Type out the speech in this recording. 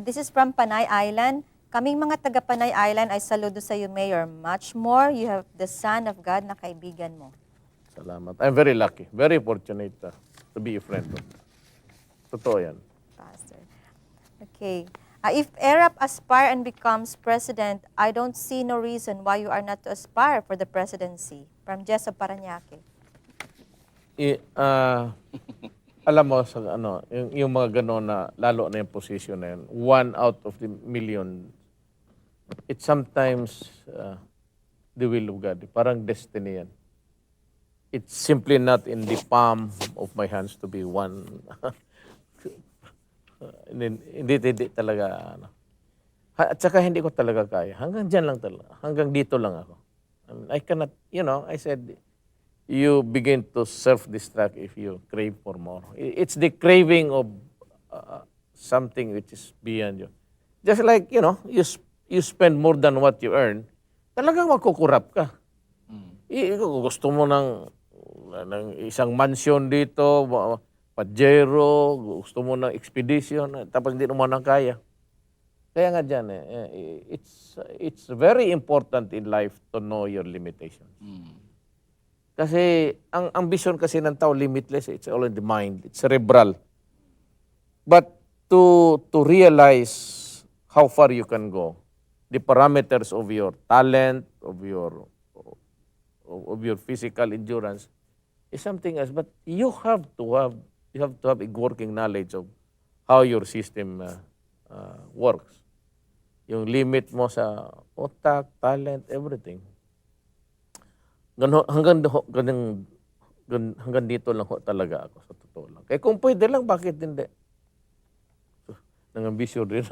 This is from Panay Island. Kaming mga taga Panay Island ay saludo sa iyo, Mayor. Much more, you have the Son of God na kaibigan mo. Salamat. I'm very lucky, very fortunate to be a friend of. Totoo yan. Pastor. Okay. If Erap aspire and becomes president, I don't see no reason why you are not to aspire for the presidency. From Jess of Parañaque. Alam mo, sa, yung mga gano'n na, lalo na yung position na yun, 1 out of the million, it's sometimes the will of God. Parang destiny yan. It's simply not in the palm of my hands to be one. Hindi talaga. At saka hindi ko talaga kaya. Hanggang dyan lang talaga. Hanggang dito lang ako. I cannot, I said, you begin to self-destruct if you crave for more. It's the craving of something which is beyond you. Just like, you spend more than what you earn, talagang makukurap ka. Gusto mo ng isang mansion dito, Pajero, gusto mo ng expedition, tapos hindi mo nang kaya. Kaya nga dyan, it's very important in life to know your limitations. Kasi ang ambition kasi ng tao limitless, it's all in the mind, it's cerebral. But to realize how far you can go, the parameters of your talent, of your physical endurance is something else. But you have to have a working knowledge of how your system works. Yung limit mo sa utak, talent, everything. Hanggang dito lang ho talaga ako sa totoo lang. Kaya kung pwede lang, bakit hindi? Nangambisyon rin.